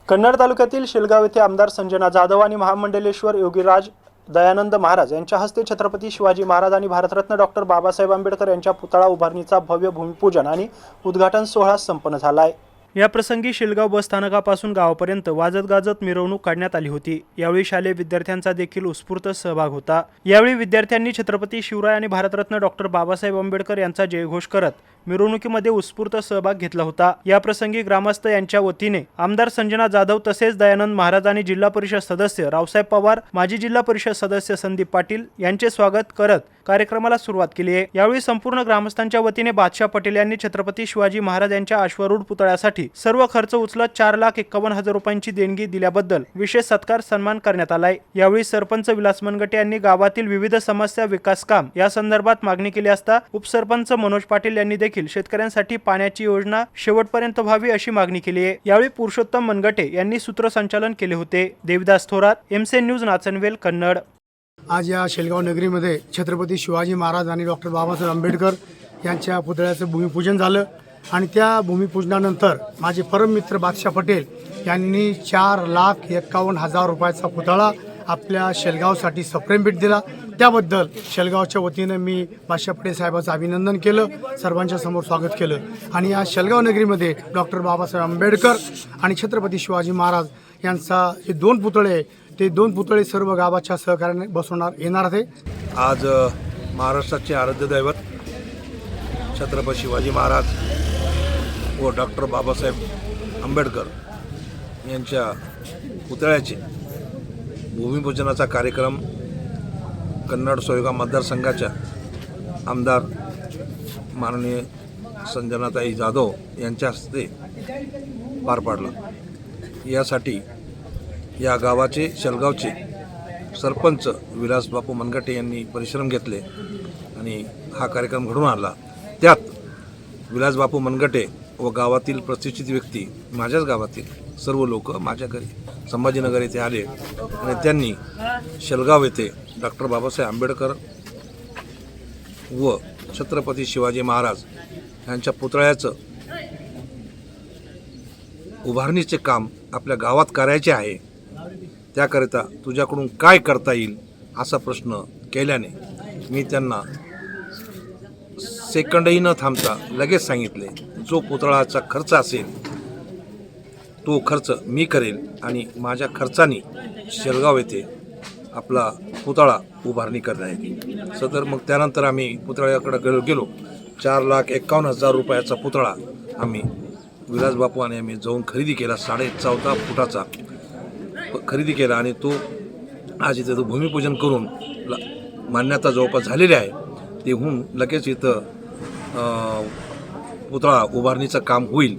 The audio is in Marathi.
कन्नड तालुक्यातील शेलगाव येथे आमदार संजना जाधव आणि महामंडलेश्वर योगीराज दयानंद महाराज यांच्या हस्ते छत्रपती शिवाजी महाराज आणि भारतरत्न डॉक्टर बाबासाहेब आंबेडकर यांच्या पुतळा उभारणीचा भव्य भूमिपूजन आणि उद्घाटन सोहळा संपन्न झाला आहे। या प्रसंगी शेलगाव बस स्थानकापासून गावापर्यंत वाजत गाजत मिरवणूक काढण्यात आली होती। यावेळी शालेय विद्यार्थ्यांचा देखील उत्स्फूर्त सहभाग होता। यावेळी विद्यार्थ्यांनी छत्रपती शिवराय आणि भारतरत्न डॉक्टर बाबासाहेब आंबेडकर यांचा जयघोष करत मिरवणुकीमध्ये उत्स्फूर्त सहभाग घेतला होता। या प्रसंगी ग्रामस्थ यांच्या वतीने आमदार संजना जाधव तसेच दयानंद महाराज आणि जिल्हा परिषद सदस्य रावसाहेब पवार, माजी जिल्हा परिषद सदस्य संदीप पाटील यांचे स्वागत करत कार्यक्रमाला सुरुवात केली आहे। यावेळी संपूर्ण ग्रामस्थांच्या वतीने बादशाह पटेल यांनी छत्रपती शिवाजी महाराज यांच्या अश्वारूढ पुतळ्यासाठी सर्व खर्च उचलत 4,51,000 रुपयांची देणगी दिल्याबद्दल विशेष सत्कार सन्मान करण्यात आलाय। यावेळी सरपंच विलास मनगटे यांनी गावातील विविध समस्या विकास काम या संदर्भात मागणी केली असता उपसरपंच मनोज पाटील यांनी देखील शेतकऱ्यांसाठी पाण्याची योजना शेवटपर्यंत व्हावी अशी मागणी केली आहे। यावेळी पुरुषोत्तम मनगटे यांनी सूत्रसंचालन केले होते। Devidas Thorat, MC news, Nachanvel, Kannad. आज या शेलगाव नगरीमध्ये छत्रपती शिवाजी महाराज आणि डॉक्टर बाबासाहेब आंबेडकर यांच्या पुतळ्याचं भूमिपूजन झालं आणि त्या भूमिपूजनानंतर माझे परम मित्र बादशाह पटेल यांनी 4,51,000 रुपयाचा पुतळा आपल्या शेलगावसाठी सप्रेम भेट दिला। त्याबद्दल शेलगावच्या वतीनं मी बादशाह पटेल साहेबांचं अभिनंदन केलं, सर्वांच्या समोर स्वागत केलं आणि या शेलगाव नगरीमध्ये डॉक्टर बाबासाहेब आंबेडकर आणि छत्रपती शिवाजी महाराज यांचा हे दोन पुतळे ते दोन पुतळे सर्व गावाच्या सहकार्याने बसवणार येणार आहे। आज महाराष्ट्राचे आराध्य दैवत छत्रपती शिवाजी महाराज व डॉक्टर बाबासाहेब आंबेडकर यांच्या पुतळ्याचे भूमिपूजनाचा कार्यक्रम कन्नड सोयगाव मतदारसंघाच्या आमदार माननीय संजनाताई जाधव यांच्या हस्ते पार पाडला। यासाठी या गावाचे शेलगावचे सरपंच विलास बापू मनगटे यांनी परिश्रम घेतले आणि हा कार्यक्रम घडून आणला। त्यात विलास बापू मनगटे व गावातील प्रतिष्ठित व्यक्ती, माझ्याच गावातील सर्व लोक माझ्या घरी संभाजीनगर येथे आले आणि त्यांनी शेलगाव येथे डॉक्टर बाबासाहेब आंबेडकर व छत्रपती शिवाजी महाराज यांच्या पुतळ्याचं उभारणीचे काम आपल्या गावात करायचे आहे, त्याकरिता तुझ्याकडून काय करता येईल असा प्रश्न केल्याने मी त्यांना सेकंडही न थांबता लगेच सांगितले, जो पुतळाचा खर्च असेल तो खर्च मी करेल आणि माझ्या खर्चाने शेलगाव येथे आपला पुतळा उभारणी करण्यात येईल। सदर मग त्यानंतर आम्ही पुतळ्याकडे गेलो। 4,51,000 रुपयाचा पुतळा आम्ही विलास बापू आणि आम्ही जाऊन खरेदी केला। 14.5 फुटाचा खरेदी केला आणि तो आज इथं भूमिपूजन करून मान्यता जवळपास झालेली आहे। ते होऊन लगेच इथं पुतळा उभारणीचं काम होईल।